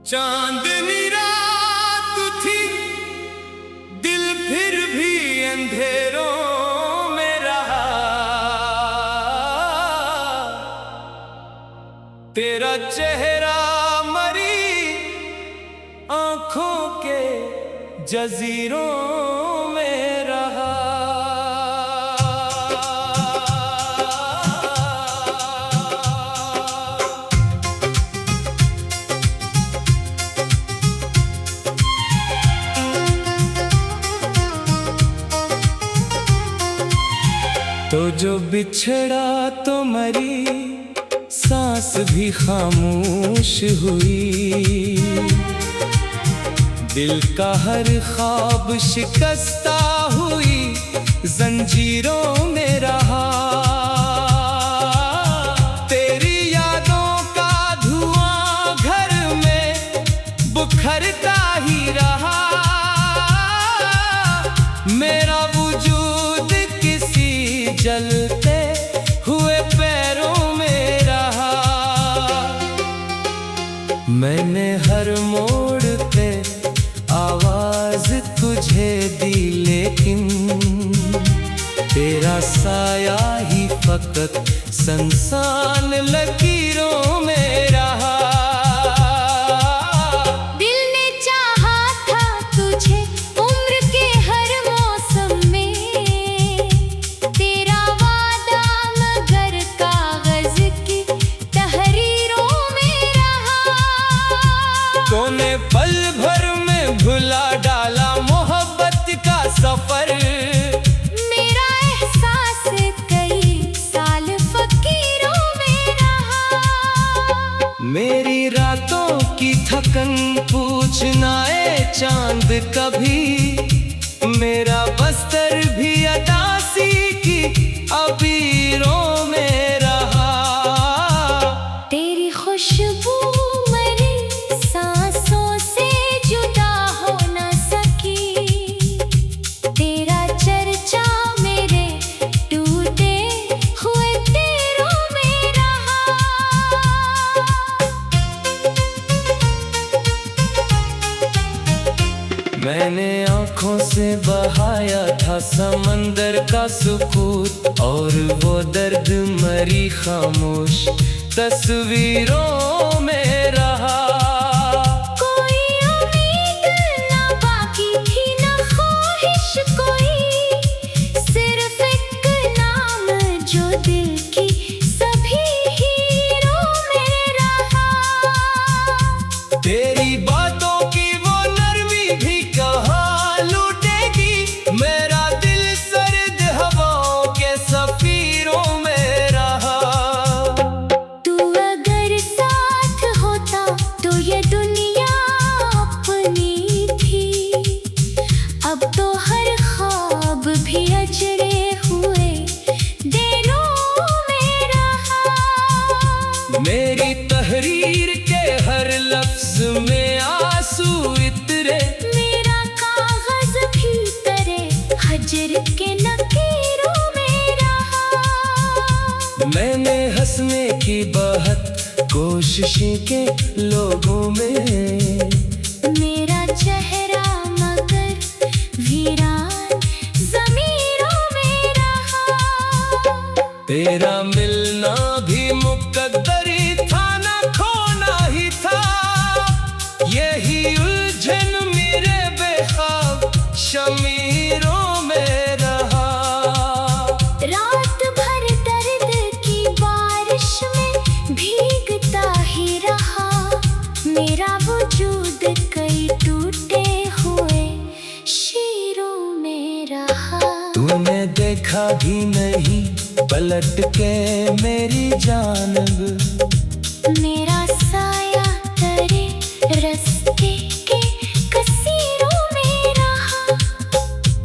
चांदनी रात थी, दिल फिर भी अंधेरों में रहा। तेरा चेहरा मरी आंखों के जजीरों में रहा। तो जो बिछड़ा तो मरी, सांस भी खामोश हुई। दिल का हर ख्वाब शिकस्ता हुई, जंजीरों में रहा। तेरी यादों का धुआं घर में बुखरता ही रहा। मेरा वजूद किसी जलते हुए पैरों में रहा। मैंने हर मोड़ पे आवाज तुझे दी, लेकिन तेरा साया ही फकत संसान लकीरों में रहा। दिल ने चाहा था तुझे उम्र के हर मौसम में, तेरा वादा मगर कागज की तहरीरों में रहा। तूने पल भर में भुला डाला मोहब्बत का सफर। मेरा एहसास कई साल फकीरों में रहा। मेरी रातों की थकन पूछना ए चांद कभी। मेरा बस्तर भी अदासी की अबीरों में रहा। तेरी खुशबू मेरी सांसों से जुदा हो न सकी। तेरा चर्चा मेरे टूटे हुए तेरों में रहा। मैंने आंखों से बहाया था समंदर का सुकूत, और वो दर्द मरी खामोश तस्वीरों में रहा। कोई उम्मीद न बाकी थी न ख्वाहिश कोई, सिर्फ एक नाम जो दिल की सभी हीरों में रहा। तेरी बातों की वो नरमी भी कहाँ लूटेगी। मेरा दिल सर्द हवाओं के सफीरों में रहा। तू अगर साथ होता तो ये दुनिया अपनी थी। अब तो हर ख्वाब भी अजरे हुए दिलों में रहा। मेरी तहरीर के हर लफ्ज में आंसू इतरे। मेरा कागज भी तेरे हजर के नकीरों में रहा। मैंने हंसने की बहुत कोशिशें के लोगों में। मेरा चेहरा मगर वीरान ज़मीरों में रहा। तेरा मिलना भी मुकद्दरी था, ना खोना ही था। यही उलझन मेरे बेख्वाब शमीरों में रहा। रात भर दर्द की बारिश में भीगता ही रहा। मेरा वजूद कई टूटे हुए शीरों में रहा। तूने देखा भी नहीं पलट के मेरी जानब। मेरा साया तेरे रास्ते के कसीरों में रहा।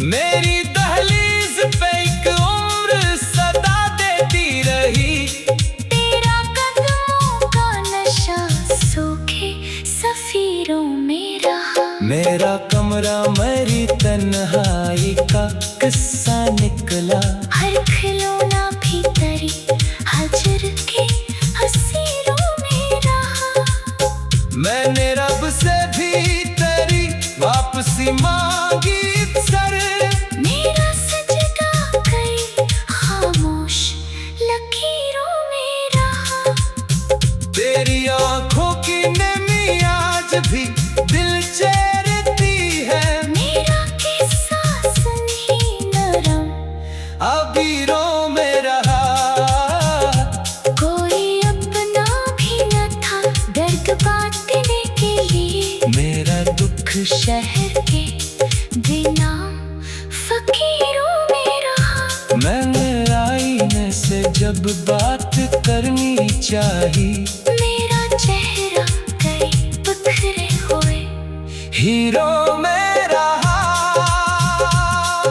मेरी दहलीज पे एक उम्र सदा देती रही। तेरा कदमों का नशा सूखे सफीरों में रहा। मेरा कमरा मेरी तन्हाई का किस्सा निकला। हर खिलौना भी तेरी हजर के हसीरों में रहा। मैंने रब वापसी मांगी सर। मेरा सजदा कई खामोश लकीरों में रहा। तेरी आंखों की नमी आज भी दिल चेरती है। मेरा किस्सा सुनी नरम अबीरों में रहा। कोई अपना भी न था दर्द बांटने के लिए। मेरा दुख शहर के बिना फकीरों में रहा। मैंने आईने से जब बात करनी चाही। मेरा चेहरा कई बिखरे हुए हीरो में रहा।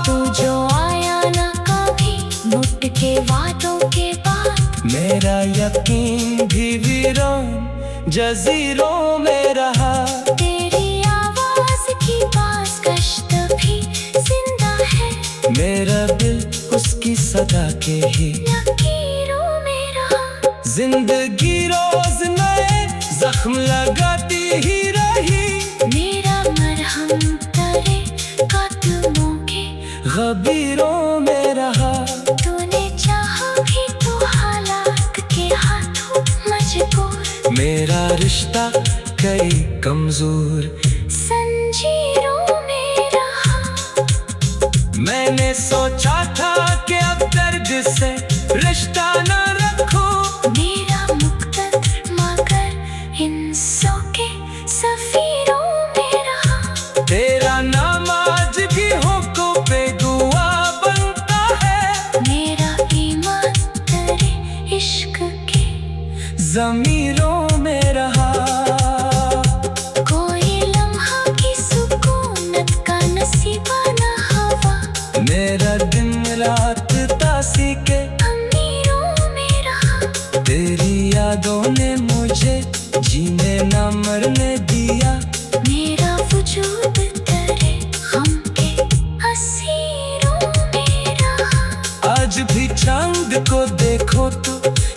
तू जो आया ना कभी मुट के वादों के बाद। मेरा यकीन भी वीरान जजीरों में रहा। तेरी आवाज की बाज़गश्त भी जिंदा है। मेरा दिल उसकी सदा के ही लकीरों में रहा। जिंदगी रोज नए जख्म लगाती ही रही। मेरा मरहम तरे कदमों के गबीरों में रहा। तूने चाहा भी तो हालात के हाथों मजबूर। मेरा रिश्ता कई कमजोर जंजीरों में रहा। मैंने सोचा था कि अब दर्द से रिश्ता न रखूं। मेरा मुक़द्दर मगर इंसों के सफीरों में रहा। तेरा नाम आज भी होठों पे दुआ बनता है। मेरा ईमान तेरे इश्क के ज़मीरों में रहा। कोई लम्हा की सुकूनत का नसीबाना हवा। मेरा दिन रात तासी के अमीरों में रहा। तेरी यादों ने मुझे जीने न मरने दिया। मेरा वजूद तेरे गम के असीरों में रहा। आज भी चांद को देखो तो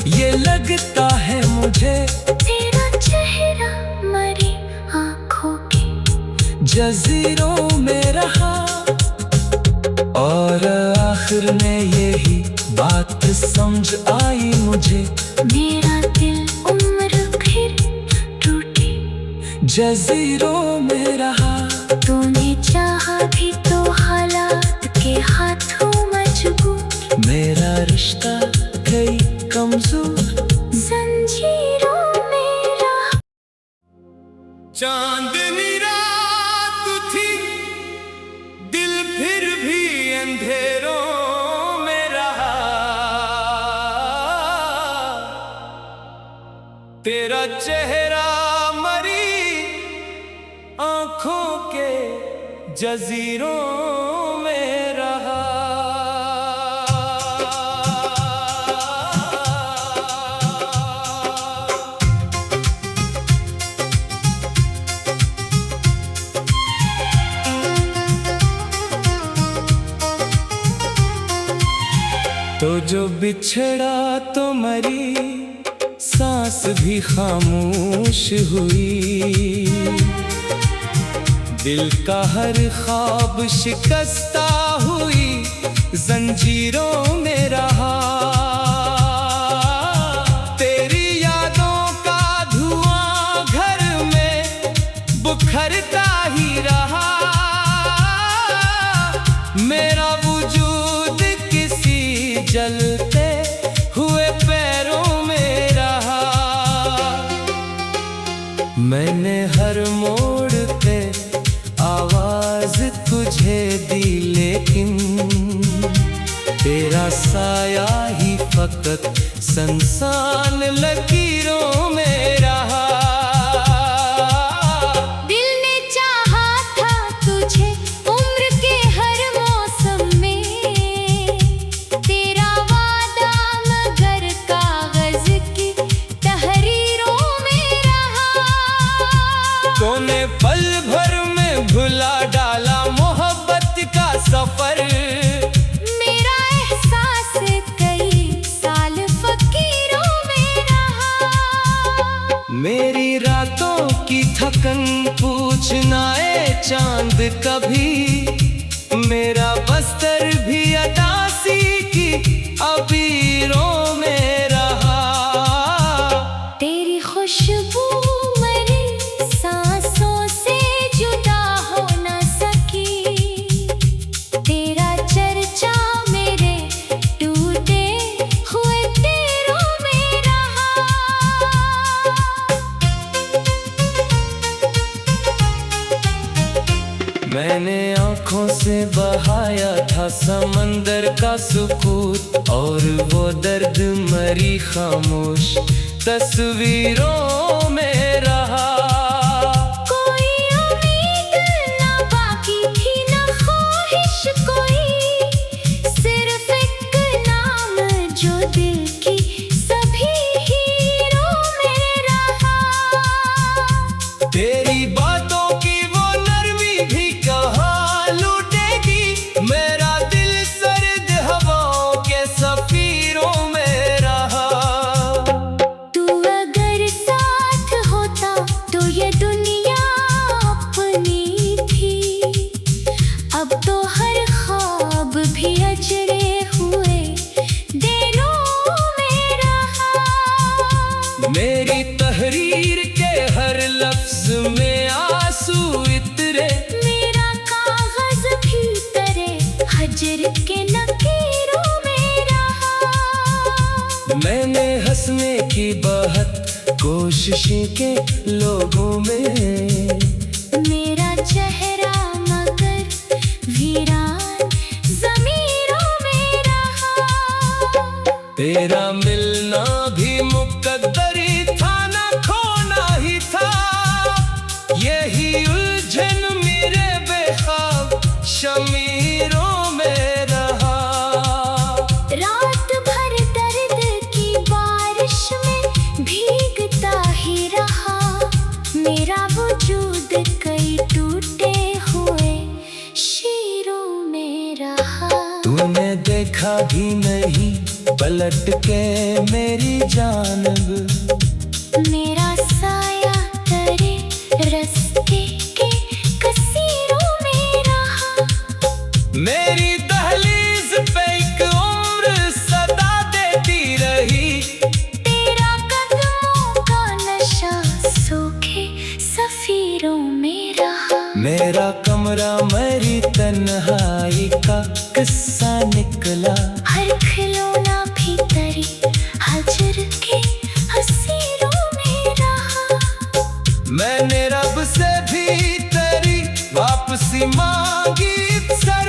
ये लगता है मुझे। तेरा चेहरा मरी आँखों के जजीरों में रहा। और आखिर में यही बात समझ आई मुझे। मेरा दिल उम्र फिर टूटी जजीरों में रहा। तूने चाहा भी तो हालात के हाथों मजबूर। मेरा रिश्ता कई कमजोर जंजीरों में रहा। चांदनी रात थी दिल फिर भी अंधेरों में रहा। तेरा चेहरा मरी आंखों के जजीरों में रहा। तो जो बिछड़ा तो मरी सांस भी खामोश हुई। दिल का हर ख्वाब शिकस्ता हुई जंजीरों में रहा। तेरी यादों का धुआं घर में बुखरता ही रहा। मेरा वजूद किसी जलते हुए पैरों में रहा। मैंने हर मोड़ पे आवाज तुझे दी लेकिन तेरा साया ही फकत संसान लकीरों में रहा। दिल ने चाहा था तुझे उम्र के हर मौसम में। तेरा वादा मगर कागज की तहरीरों में रहा। तूने पल भर में भुला डाला मोहब्बत का सफर। मेरा एहसास कई साल फकीरों में रहा। मेरी रातों की थकन पूछना ए चांद कभी, मेरा बस्तर भी अदासी की अबीरों में रहा। तेरी खुशबू मेरी सांसों से जुदा हो न सकी, तेरा चर्चा मेरे टूटे हुए पैरों में रहा। मैंने आँखों से बहाया था समंदर का सुकूत, और वो दर्द मरी खामोश तस्वीरों में रहा। कोई उम्मीद ना बाकी थी ना ख्वाहिश कोई, सिर्फ एक नाम जो दिल की सभी हीरों में रहा। तेरी बातों की वो नरमी भी कहाँ लूटेगी, मेरा दिल सर्द हवाओं के सफीरों में रहा। तू अगर साथ होता तो ये दुनिया अपनी थी, अब तो हर ख्वाब भी अजरे हुए दिनों में रहा। मेरी तहरीर के हर लफ्ज में आंसू इतरे, मेरा कागज भी तेरे हजर के नकीरों में रहा। मैंने हंसने की बहुत कोशिशें के लोगों में, मेरा चेहरा मगर वीरान ज़मीरों में रहा। तेरा मिलना भी मुकद्दरी था ना खोना ही था, यही उलझन मेरे बेख्वाब शमीरों में रहा। रात भर दर्द की बारिश में भीगता ही रहा, मेरा वजूद कई टूटे हुए शीरों में रहा। तूने देखा भी नहीं पलट के मेरी जानब, मेरा साया तेरे रास्ते के कसीरों में रहा। मेरी दहलीज पे एक उम्र सदा देती रही, तेरा कदमों का नशा सूखे सफीरों में रहा। मेरा कमरा मेरी तन्हाई का किस्सा निकला, हर खिलौना भी तेरी हजर के हसीरों में रहा। मैंने रब से भी तेरी वापसी मांगी सर,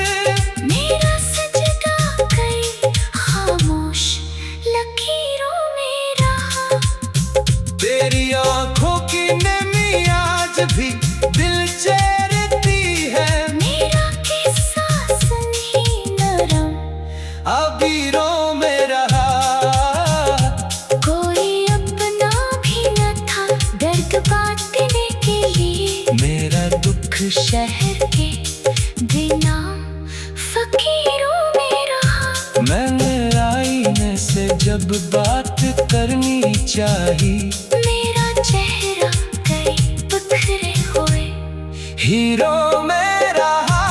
मेरा सजदा कई खामोश लकीरों में रहा। तेरी आंखों की नमी आज भी दिल चेरती है, मेरा किस्सा सुनही नरम अबीरों में रहा। कोई अपना भी न था दर्द बांटने के लिए, मेरा दुख शहर के बेनाम फकीरों में रहा। मैंने आईने से जब बात करनी चाही, मेरा चेहरा कई बिखरे हुए हीरो में रहा।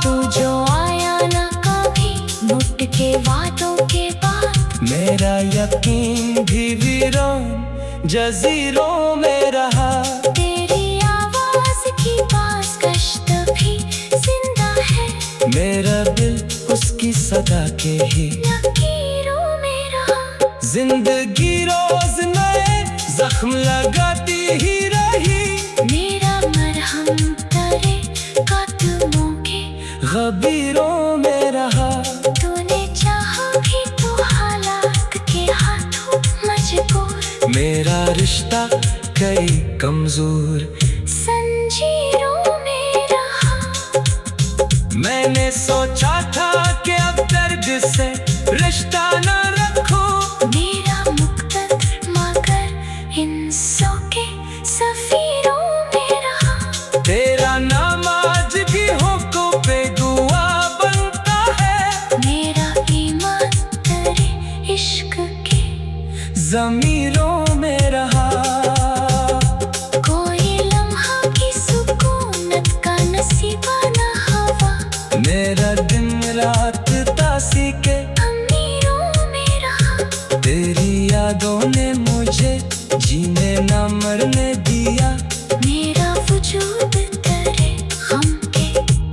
तू जो आया ना कभी मुट के वादों के बाद, मेरा यकीन भी वीरान जजीरों में रहा। तेरी आवाज की बाज़गश्त भी जिंदा है, मेरा दिल उसकी सदा के ही लकीरों में रहा। जिंदगी रोज नए जख्म लगाती ही रही, मेरा मरहम तेरे कदमों के गबीरों में रहा। तूने चाहा भी तो हालात के हाथों मजबूर, मेरा रिश्ता कई कमजोर संजीरों में रहा। मैंने सोचा था कि अब दर्द से रिश्ता न रखूं, मेरा मुक़द्दर मगर इंसों के सफीरों में रहा। तेरा नाम आज भी होको पे दुआ बनता है, मेरा ईमान तेरे इश्क के ज़मीरों में रहा। न मरने दिया। मेरा वजूद तेरे गम के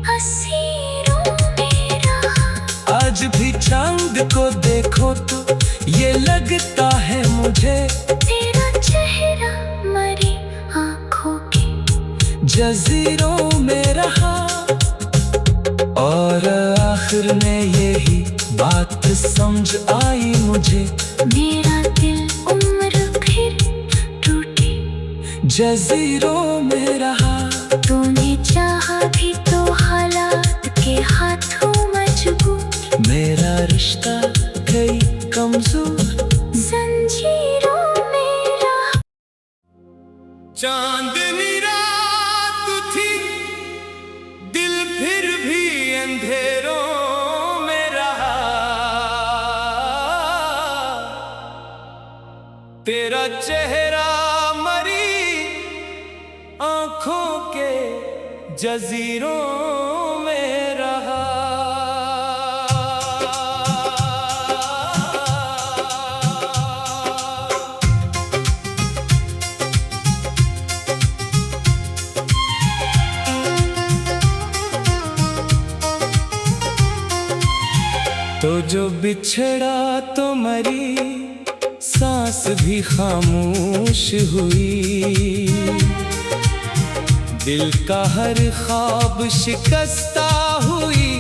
हसीरों में रहा। आज भी चांद को देखो तो ये लगता है मुझे तेरा चेहरा मरी आँखों के जजीरों में रहा। और आखिर में यही बात समझ आई मुझे, मेरा दिल उम्र फिर टूटी जजीरों में रहा। तूने चाहा भी तो हालात के हाथों मजबूर। मेरा रिश्ता कई कमजोर जंजीरों में रहा। चांदनी रात थी, दिल फिर भी अंधेरों में रहा। तेरा चेहरा मरी आंखों के जजीरों में रहा। तो जो बिछड़ा तो मरी, सांस भी खामोश हुई। दिल का हर ख्वाब शिकस्ता हुई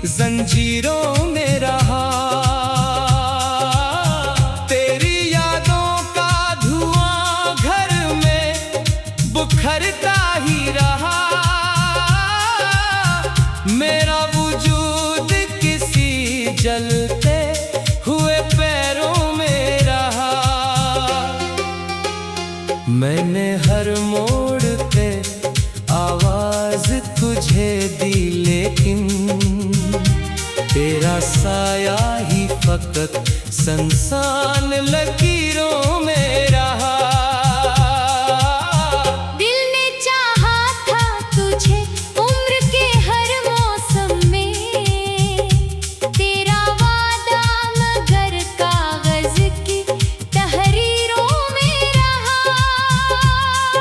जंजीरों में रहा। तेरी यादों का धुआं घर में बुखरता ही रहा। मेरा वजूद किसी जलते हुए पैरों में रहा। मैंने हर मोड़ पे आवाज तुझे दी, लेकिन तेरा साया ही फकत संसान लकीरों में रहा। दिल ने चाहा था तुझे उम्र के हर मौसम में। तेरा वादा मगर कागज की तहरीरों में रहा।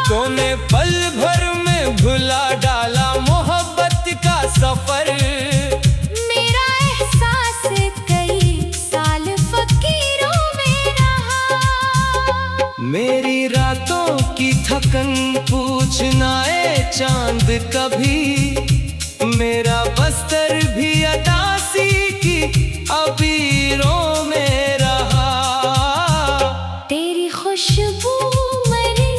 तूने पल भर में भुला डाला मोहब्बत का सफर। मेरा एहसास कई साल फकीरों में रहा। मेरी रातों की थकन पूछना ए चांद कभी। मेरा बस्तर भी अदासी की अबीरों में रहा। तेरी खुशबू मरी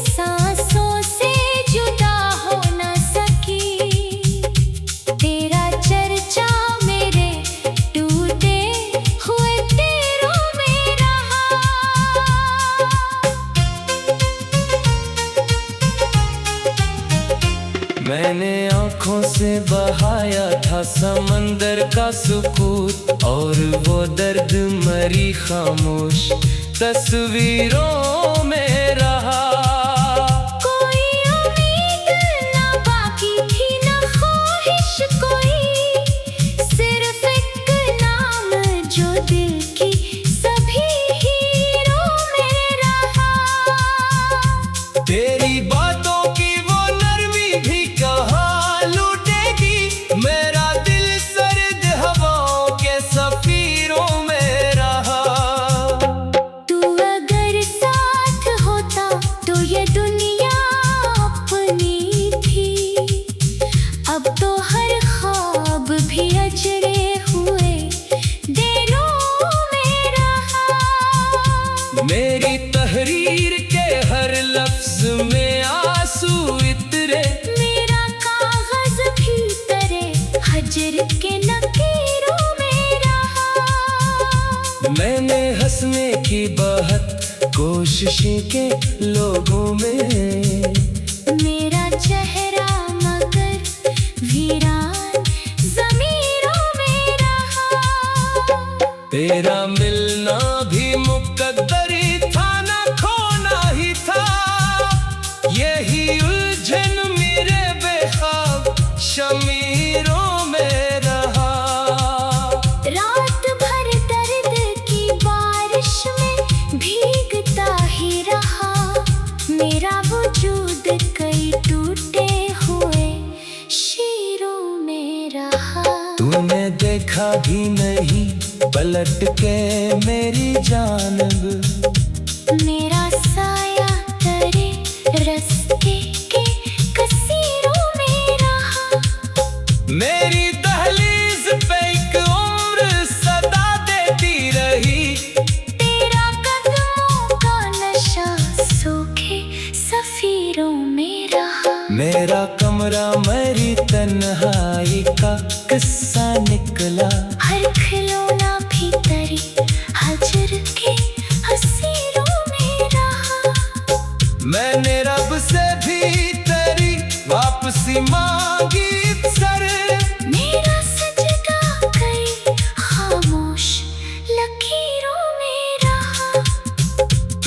सांसों से जुदा हो न सकी। तेरा चर्चा मेरे टूटे हुए पैरों में रहा। मैंने आंखों से बहाया था समंदर का सुकूत, और वो दर्द मरी खामोश तस्वीरों में रहा। कोई उम्मीद न बाकी थी न ख्वाहिश कोई, सिर्फ एक नाम जो दिल की सभी हीरों में रहा। तेरी बातों की वो नरमी भी कहाँ लूटेगी। मेरा दिल सर्द हवाओं के सफीरों में रहा। तू अगर साथ होता तो ये दुनिया अपनी थी। अब तो हर ख्वाब भी अजरे हुए दिलों में रहा। मेरी तहरीर के हर लफ्ज में आंसू इतरे। मेरा कागज भी तेरे हजर के लकीरों में रहा। मैंने हंसने की बहुत कोशिशें के लोगों में। मेरा चेहरा मगर वीरान ज़मीरों में रहा। तेरा मिलना भी मुकद्दर ही था, न खोना ही था। यही उलझन मेरे बेख्वाब शमीरों में रहा। रात भर दर्द की बारिश में भीगता ही रहा। मेरा वजूद कई टूटे हुए शीरों में रहा। तूने देखा भी नहीं पलट के मेरी जानब, मेरा साया तेरे रास्ते के कसीरों में रहा। मेरी दहलीज पे एक उम्र सदा देती रही। तेरा कदमों का नशा सूखे सफीरों में रहा। मेरा कमरा मेरी तन्हाई का किस्सा निकला। हर खिलौना भी तेरी हजर के हसीरों में रहा। मैंने रब से भी तेरी वापसी मांगी सर। मेरा सजदा कई खामोश लकीरों में रहा।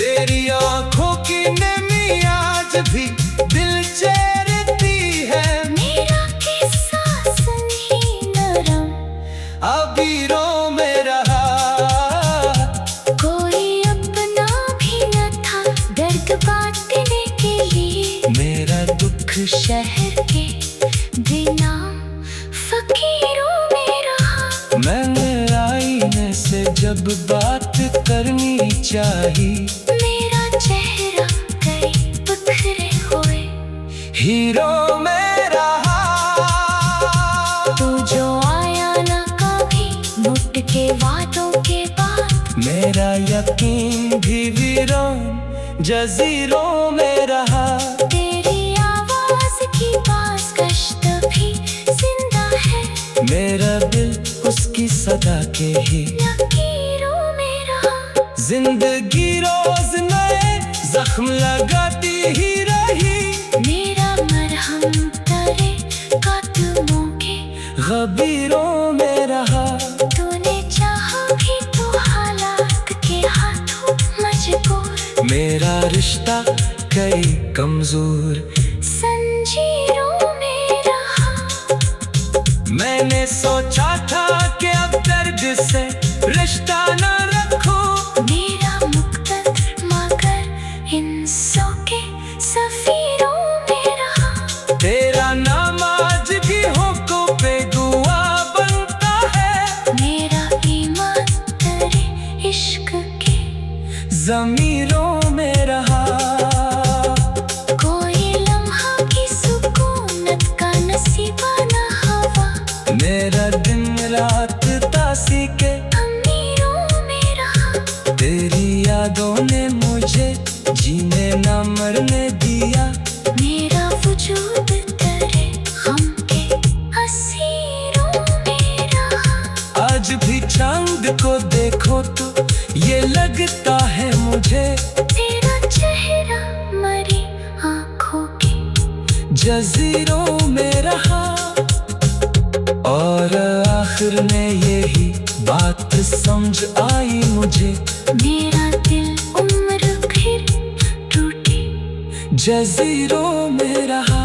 तेरी आंखों की नमी आज भी दिल चेरती है। मेरा किस्सा सुनी नरम अबीरों में रहा। कोई अपना भी न था दर्द बांटने के लिए। मेरा दुख शहर के बेनाम फकीरों में रहा। मैंने आईने से जब बात करनी चाही। मेरा चेहरा कई बिखरे हुए हीरो में रहा। तू जो आया न कभी मुट के वादों के बाद। मेरा यकीन भी वीरान जजीरों में रहा। तेरी आवाज की बाज़गश्त भी जिंदा है। मेरा दिल उसकी सदा के ही लकीरों में रहा। जिंदगी रोज नए जख्म लगाती ही रही। मेरा मरहम तेरे कदमों के गबीरों में रहा। तूने चाहा भी तो हालात के हाथों मजबूर। मेरा रिश्ता कई कमजोर संजीरों में रहा। मैंने सोचा था कि अब दर्द से रिश्ता न रखूं। मेरा मुक़द्दर मगर इंसों के सफीरों में रहा। तेरा नाम आज भी होकों पे दुआ बनता है। मेरा ईमान तेरे इश्क के ज़मीरों में रहा। कोई लम्हा की सुकूनत का नसीबाना हवा। मेरा दिन रात तासी के अमीरों में रहा। तेरी यादों ने मुझे जीने न मरने दिया। मेरा वजूद तेरे गम के असीरों में रहा। आज भी चांद को देखो तो ये लगता है मुझे। तेरा चेहरा मरी आँखों के जजीरों में रहा। और आखिर में यही बात समझ आई मुझे। मेरा दिल उम्र फिर टूटी जजीरों में रहा।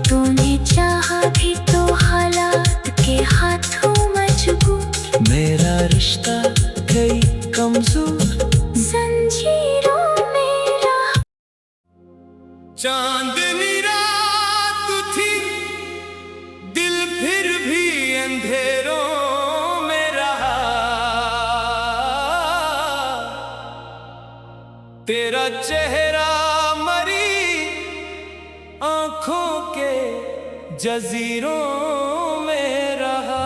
तूने चाहा भी तो हालात के हाथों मजबूर। मेरा रिश्ता कई कमजोर जंजीरों में रहा। चांदनी रात थी दिल फिर भी अंधेरों में रहा। तेरा चेहरा मरी आंखों के जजीरों में रहा।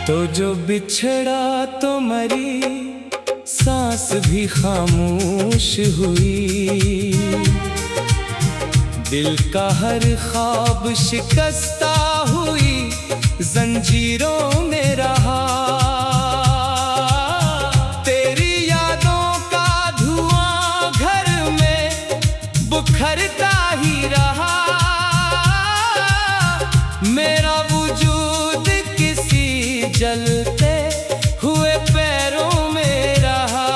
तो जो बिछड़ा तो मरी सांस भी खामोश हुई। दिल का हर ख्वाब शिकस्ता हुई जंजीरों में रहा। तेरी यादों का धुआं घर में बुखरता ही रहा। मेरा वजूद किसी जलते हुए पैरों में रहा।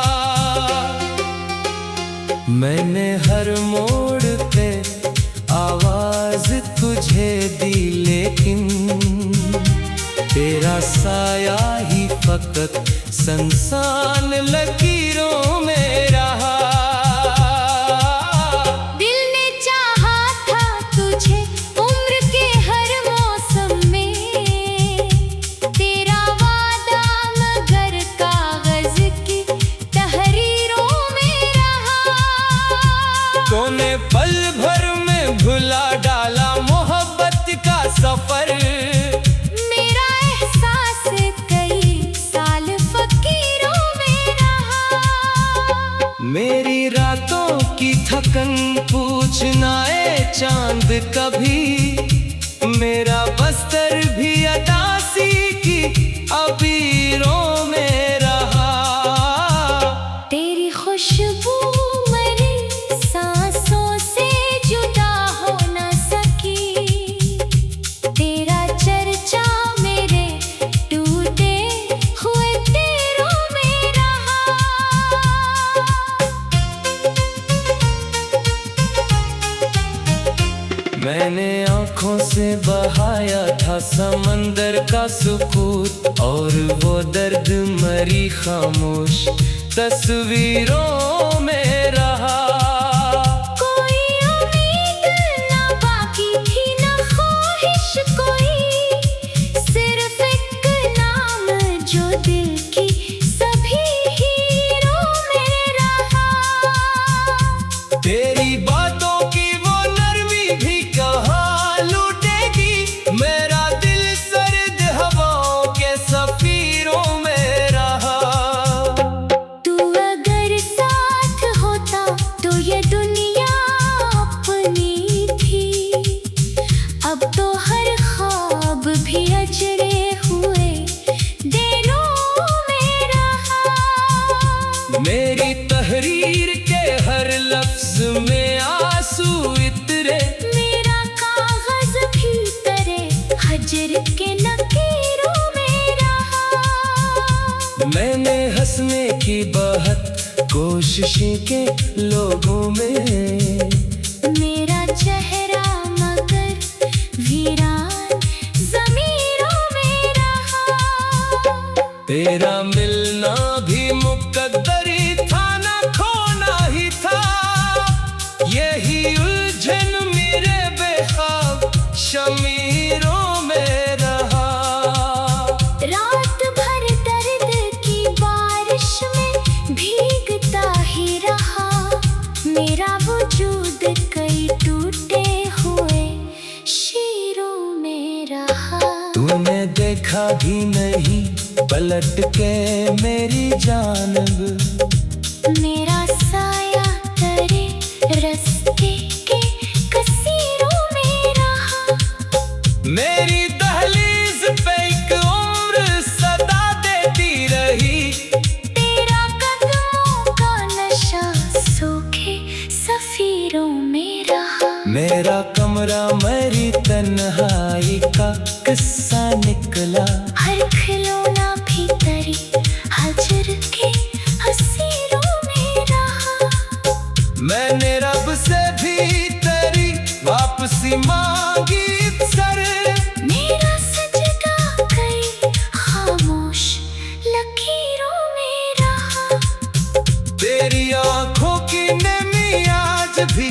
मैं मैंने हर मोड़ पे आवाज तुझे दी, लेकिन तेरा साया ही फकत संसान लकीरों में रहा। दिल ने चाहा था तुझे उम्र के हर मौसम में, तेरा वादा मगर कागज की तहरीरों में रहा। तूने पल भर में भुला डाला मोहब्बत का सफर, मेरा एहसास कई साल फकीरों में रहा। मेरी रातों की थकन पूछना ए चांद कभी, मेरा बस्तर भी अदासी की अबीरों में रहा। तेरी खुशबू मेरी सांसों से जुदा हो न सकी, तेरा चर्चा मेरे टूटे हुए तेरों में रहा। मैंने आँखों से बहाया था समंदर का सुकूत, और वो दर्द मरी खामोश तस्वीरों में रहा। कोई उम्मीद न बाकी थी न ख्वाहिश कोई, सिर्फ एक नाम जो दिल की सभी हीरों में रहा। तेरी बातों की वो नरमी भी कहाँ लूटेगी, मेरा दिल सर्द हवाओं के सफीरों में रहा। तू अगर साथ होता तो ये दुनिया अपनी थी, अब तो हर ख्वाब भी अजरे हुए दिलों में रहा। मेरी तहरीर के हर लफ्ज में आंसू इतरे, मेरा कागज भी तेरे हजर के लकीरों में रहा। मैंने हंसने की बहुत कोशिशें के लोगों में, मेरा चेहरा मगर वीरान ज़मीरों में रहा। तेरा मिलना भी मुकद्दरी था ना खोना ही था, यही उलझन मेरे बेख्वाब शमीरों में रहा। रात भर दर्द की बारिश में भीगता ही रहा, मेरा वजूद कई टूटे हुए शीरों में रहा। तूने देखा भी नहीं पलट के मेरी जानब, मेरा साया तेरे रास्ते के कसीरों में रहा। मेरी दहलीज पे एक उम्र सदा देती रही, तेरा कदमों का नशा सूखे सफीरों में रहा। मेरा कमरा मेरी तन्हाई का किस्सा निकला, हर खिलौना भी तेरी हजर के हसीरों में रहा। मैंने रब से भी तेरी वापसी मांगी सर, मेरा सजदा कई खामोश लकीरों में रहा। तेरी आंखों की नमी आज भी